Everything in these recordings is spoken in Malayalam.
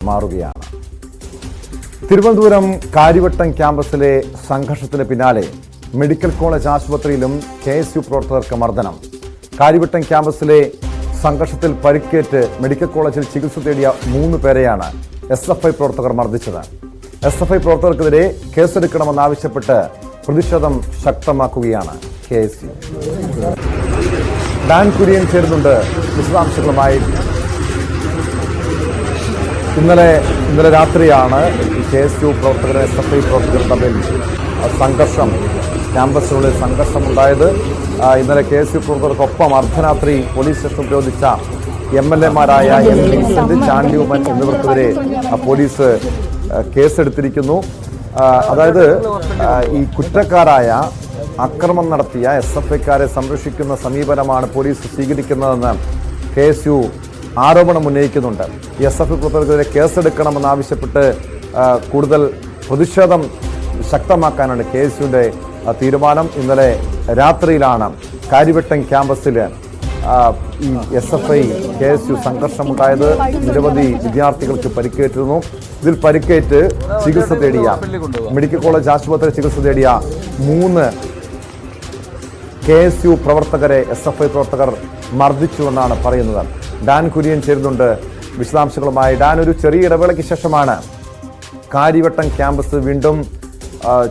മാറുകയാണ്. തിരുവനന്തപുരം കാര്യവട്ടം ക്യാമ്പസിലെ സംഘർഷത്തിന് പിന്നാലെ മെഡിക്കൽ കോളേജ് ആശുപത്രിയിലും KSU പ്രവർത്തകർക്ക് മർദ്ദനം. കാര്യവട്ടം ക്യാമ്പസിലെ സംഘർഷത്തിൽ പരിക്കേറ്റ് മെഡിക്കൽ കോളേജിൽ ചികിത്സ തേടിയ 3 പേരെയാണ് SFI പ്രവർത്തകർ മർദ്ദിച്ചത്. SFI പ്രവർത്തകർക്കെതിരെ കേസെടുക്കണമെന്നാവശ്യപ്പെട്ട് പ്രതിഷേധം ശക്തമാക്കുകയാണ് KSU. ഡാൻ കുര്യൻ ചേരുന്നുണ്ട് വിശദാംശങ്ങളുമായി. ഇന്നലെ രാത്രിയാണ് KSU പ്രവർത്തകരും SFI പ്രവർത്തകരും തമ്മിൽ ക്യാമ്പസിനുള്ളിൽ സംഘർഷമുണ്ടായത്. ഇന്നലെ KSU പ്രവർത്തകർക്കൊപ്പം അർദ്ധരാത്രി പോലീസ് സ്റ്റേഷൻ ഉപരോധിച്ച MLA-മാരായ M. വിൻസെന്റ്, ചാണ്ടി ഉമ്മൻ എന്നിവർക്കെതിരെ പോലീസ് കേസെടുത്തിരിക്കുന്നു. അതായത് ഈ കുറ്റക്കാരായ അക്രമം നടത്തിയ SFI-ക്കാരെ സംരക്ഷിക്കുന്ന സമീപനമാണ് പോലീസ് സ്വീകരിക്കുന്നതെന്ന് KSU ആരോപണം ഉന്നയിക്കുന്നുണ്ട്. SFI പ്രവർത്തകർക്കെതിരെ കേസെടുക്കണമെന്നാവശ്യപ്പെട്ട് കൂടുതൽ പ്രതിഷേധം ശക്തമാക്കാനാണ് KSUവിൻ്റെ തീരുമാനം. ഇന്നലെ രാത്രിയിലാണ് കാര്യവട്ടം ക്യാമ്പസിൽ ഈ SFI KSU സംഘർഷമുണ്ടായത്. നിരവധി വിദ്യാർത്ഥികൾക്ക് പരിക്കേറ്റിരുന്നു. ഇതിൽ പരിക്കേറ്റ് ചികിത്സ തേടിയ മെഡിക്കൽ കോളേജ് ആശുപത്രി ചികിത്സ തേടിയ 3 KSU പ്രവർത്തകരെ SFI പ്രവർത്തകർ മർദ്ദിച്ചുവെന്നാണ് പറയുന്നത്. ഡാൻ കുര്യൻ ചേരുന്നുണ്ട് വിശദാംശങ്ങളുമായി. ഡാൻ, ഒരു ചെറിയ ഇടവേളയ്ക്ക് ശേഷമാണ് കാര്യവട്ടം ക്യാമ്പസ് വീണ്ടും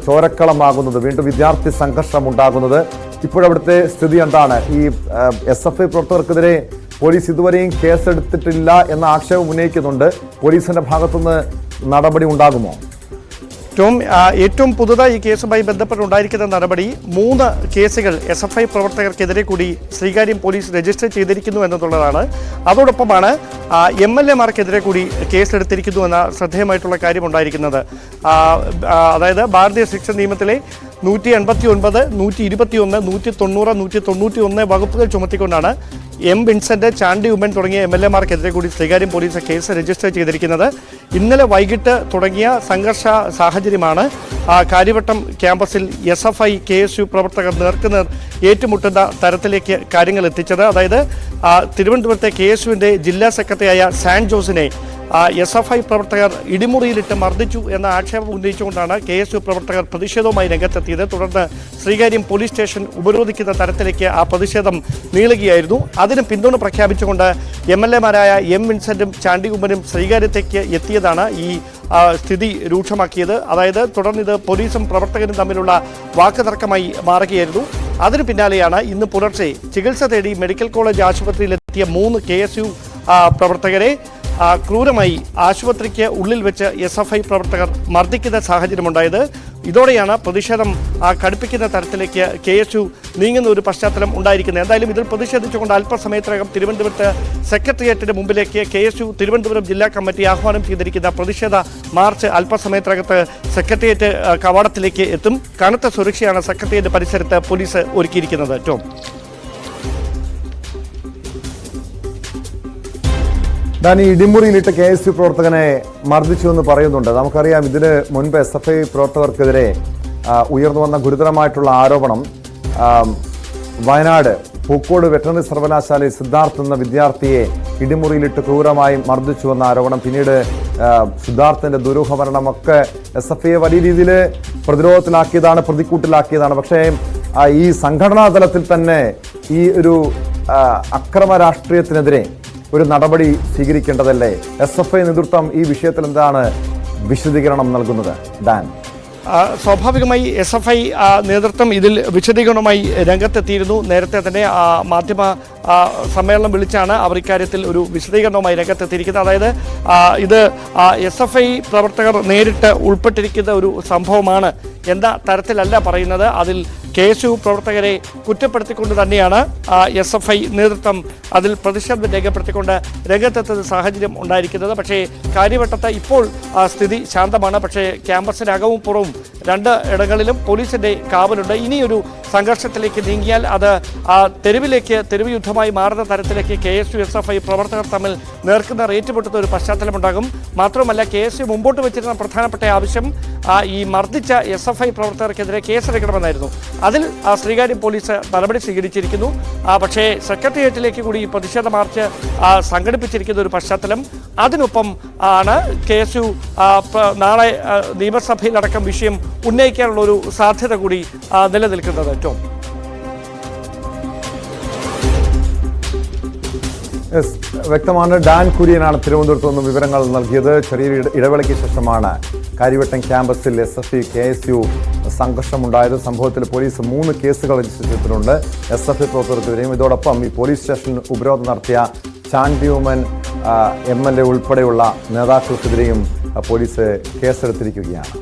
ചോരക്കളമാകുന്നത്, വീണ്ടും വിദ്യാർത്ഥി സംഘർഷം ഉണ്ടാകുന്നത്. ഇപ്പോഴവിടുത്തെ സ്ഥിതി എന്താണ്? ഈ SFI പ്രവർത്തകർക്കെതിരെ പോലീസ് ഇതുവരെയും കേസെടുത്തിട്ടില്ല എന്ന ആക്ഷേപം ഉന്നയിക്കുന്നുണ്ട്. പോലീസിന്റെ ഭാഗത്തുനിന്ന് നടപടി ഉണ്ടാകുമോ? ഏറ്റവും പുതുതായി ഈ കേസുമായി ബന്ധപ്പെട്ടുണ്ടായിരിക്കുന്ന നടപടി 3 കേസുകൾ SFI പ്രവർത്തകർക്കെതിരെ കൂടി ശ്രീകാര്യം പോലീസ് രജിസ്റ്റർ ചെയ്തിരിക്കുന്നു എന്നുള്ളതാണ്. അതോടൊപ്പമാണ് MLA-മാർക്കെതിരെ കൂടി കേസെടുത്തിരിക്കുന്നു എന്ന ശ്രദ്ധേയമായിട്ടുള്ള കാര്യമുണ്ടായിരിക്കുന്നത്. അതായത് ഭാരതീയ ശിക്ഷ നിയമത്തിലെ 189, 121, 190, 191 വകുപ്പുകൾ ചുമത്തിക്കൊണ്ടാണ് M. വിൻസെന്റ്, ചാണ്ടി ഉമ്മൻ തുടങ്ങിയ MLA-മാർക്കെതിരെ കൂടി ശ്രീകാര്യം പോലീസ് കേസ് രജിസ്റ്റർ ചെയ്തിരിക്കുന്നത്. ഇന്നലെ വൈകിട്ട് തുടങ്ങിയ സംഘർഷ സാഹചര്യമാണ് കാര്യവട്ടം ക്യാമ്പസിൽ SFI KSU പ്രവർത്തകർ നേർക്കുനേർ ഏറ്റുമുട്ടുന്ന തരത്തിലേക്ക് കാര്യങ്ങൾ എത്തിച്ചത്. അതായത് തിരുവനന്തപുരത്തെ KSUവിൻ്റെ ജില്ലാ സെക്രട്ടറിയായ സാൻ ജോസിനെ SFI പ്രവർത്തകർ ഇടിമുറിയിലിട്ട് മർദ്ദിച്ചു എന്ന ആക്ഷേപം ഉന്നയിച്ചുകൊണ്ടാണ് KSU പ്രവർത്തകർ പ്രതിഷേധവുമായി രംഗത്തെത്തിയത്. തുടർന്ന് ശ്രീകാര്യം പോലീസ് സ്റ്റേഷൻ ഉപരോധിക്കുന്ന തരത്തിലേക്ക് ആ പ്രതിഷേധം നീളുകയായിരുന്നു. അതിന് പിന്തുണ പ്രഖ്യാപിച്ചുകൊണ്ട് MLA-മാരായ M. വിൻസെന്റും ചാണ്ടി ഉമ്മനും ശ്രീകാര്യത്തേക്ക് എത്തിയതാണ് ഈ സ്ഥിതി രൂക്ഷമാക്കിയത്. അതായത് തുടർന്ന് ഇത് പോലീസും പ്രവർത്തകരും തമ്മിലുള്ള വാക്കുതർക്കമായി മാറുകയായിരുന്നു. അതിന് പിന്നാലെയാണ് ഇന്ന് പുലർച്ചെ ചികിത്സ തേടി മെഡിക്കൽ കോളേജ് ആശുപത്രിയിലെത്തിയ 3 KSU പ്രവർത്തകരെ ക്രൂരമായി ആശുപത്രിക്ക് ഉള്ളിൽ വെച്ച് SFI പ്രവർത്തകർ മർദ്ദിക്കുന്ന സാഹചര്യമുണ്ടായത്. ഇതോടെയാണ് പ്രതിഷേധം കടുപ്പിക്കുന്ന തരത്തിലേക്ക് KSU നീങ്ങുന്ന ഒരു പശ്ചാത്തലം ഉണ്ടായിരിക്കുന്നത്. എന്തായാലും ഇതിൽ പ്രതിഷേധിച്ചുകൊണ്ട് അല്പസമയത്തിനകം തിരുവനന്തപുരത്ത് സെക്രട്ടേറിയറ്റിന് മുമ്പിലേക്ക് KSU തിരുവനന്തപുരം ജില്ലാ കമ്മിറ്റി ആഹ്വാനം ചെയ്തിരിക്കുന്ന പ്രതിഷേധ മാർച്ച് അല്പസമയത്തിനകത്ത് സെക്രട്ടേറിയറ്റ് കവാടത്തിലേക്ക് എത്തും. കനത്ത സുരക്ഷയാണ് സെക്രട്ടേറിയറ്റ് പരിസരത്ത് പോലീസ് ഒരുക്കിയിരിക്കുന്നത്. ഡാനി, ഇടിമുറിയിലിട്ട് KSU പ്രവർത്തകനെ മർദ്ദിച്ചു എന്ന് പറയുന്നുണ്ട്. നമുക്കറിയാം, ഇതിന് മുൻപ് SFI പ്രവർത്തകർക്കെതിരെ ഉയർന്നു വന്ന ഗുരുതരമായിട്ടുള്ള ആരോപണം വയനാട് പൂക്കോട് വെറ്ററിനറി സർവകലാശാലയിൽ സിദ്ധാർത്ഥ് എന്ന വിദ്യാർത്ഥിയെ ഇടിമുറിയിലിട്ട് ക്രൂരമായി മർദ്ദിച്ചുവെന്ന ആരോപണം. പിന്നീട് സിദ്ധാർത്ഥിന്റെ ദുരൂഹമരണമൊക്കെ SFIയെ വലിയ രീതിയിൽ പ്രതിരോധത്തിലാക്കിയതാണ്, പ്രതിക്കൂട്ടിലാക്കിയതാണ്. പക്ഷേ ഈ സംഘടനാ തലത്തിൽ തന്നെ ഈ ഒരു അക്രമ രാഷ്ട്രീയത്തിനെതിരെ ഒരു നടപടി സ്വീകരിക്കേണ്ടതല്ലേ? SFI നേതൃത്വം ഈ വിഷയത്തിൽ എന്താണ് വിശദീകരണം നൽകുന്നത്? ഡാൻ, സ്വാഭാവികമായി SFI നേതൃത്വം ഇതിൽ വിശദീകരണവുമായി രംഗത്തെത്തിയിരുന്നു. നേരത്തെ തന്നെ മാധ്യമ സമ്മേളനം വിളിച്ചാണ് അവർ ഇക്കാര്യത്തിൽ ഒരു വിശദീകരണവുമായി രംഗത്തെത്തിയിരിക്കുന്നത്. അതായത് ഇത് SFI പ്രവർത്തകർ നേരിട്ട് ഉൾപ്പെട്ടിരിക്കുന്ന ഒരു സംഭവമാണ് എന്ന തരത്തിലല്ല പറയുന്നത്. അതിൽ KSU പ്രവർത്തകരെ കുറ്റപ്പെടുത്തിക്കൊണ്ട് തന്നെയാണ് SFI നേതൃത്വം അതിൽ പ്രതിഷേധം രേഖപ്പെടുത്തിക്കൊണ്ട് രംഗത്തെത്തുന്ന സാഹചര്യം ഉണ്ടായിരിക്കുന്നത്. പക്ഷേ കാര്യവട്ടത്ത് ഇപ്പോൾ സ്ഥിതി ശാന്തമാണ്. പക്ഷേ ക്യാമ്പസിനകവും പുറവും 2 ഇടങ്ങളിലും പോലീസിൻ്റെ കാവലുണ്ട്. ഇനിയൊരു സംഘർഷത്തിലേക്ക് നീങ്ങിയാൽ അത് തെരുവ് യുദ്ധമായി മാറുന്ന തരത്തിലേക്ക് KSU SFI പ്രവർത്തകർ തമ്മിൽ നേർക്കുന്ന ഏറ്റുമുട്ടുന്ന ഒരു പശ്ചാത്തലമുണ്ടാകും. മാത്രമല്ല KSU മുമ്പോട്ട് വെച്ചിരുന്ന പ്രധാനപ്പെട്ട ആവശ്യം ഈ മർദ്ദിച്ച SFI പ്രവർത്തകർക്കെതിരെ കേസെടുക്കണമെന്നായിരുന്നു. അതിൽ ശ്രീകാര്യം പോലീസ് നടപടി സ്വീകരിച്ചിരിക്കുന്നു. പക്ഷേ സെക്രട്ടേറിയറ്റിലേക്ക് കൂടി ഈ പ്രതിഷേധ മാർച്ച് സംഘടിപ്പിച്ചിരിക്കുന്ന ഒരു പശ്ചാത്തലം. അതിനൊപ്പം ആണ് KSU നാളെ നിയമസഭയിലടക്കം വിഷയം ഉന്നയിക്കാനുള്ള ഒരു സാധ്യത കൂടി നിലനിൽക്കുന്നത്. ടോം, വ്യക്തമാണ്. ഡാൻ കുര്യനാണ് തിരുവനന്തപുരത്ത് നിന്ന് വിവരങ്ങൾ നൽകിയത്. ചെറിയൊരു ഇടവേളയ്ക്ക് ശേഷമാണ് കാര്യവട്ടം ക്യാമ്പസിൽ SFI KSU സംഘർഷമുണ്ടായത്. സംഭവത്തിൽ പോലീസ് 3 കേസുകൾ രജിസ്റ്റർ ചെയ്തിട്ടുണ്ട് SFI പ്രവർത്തകർക്കെതിരെയും. ഇതോടൊപ്പം ഈ പോലീസ് സ്റ്റേഷനിൽ ഉപരോധം നടത്തിയ ചാണ്ടിയൂമൻ MLA ഉൾപ്പെടെയുള്ള നേതാക്കൾക്കെതിരെയും പോലീസ് കേസെടുത്തിരിക്കുകയാണ്.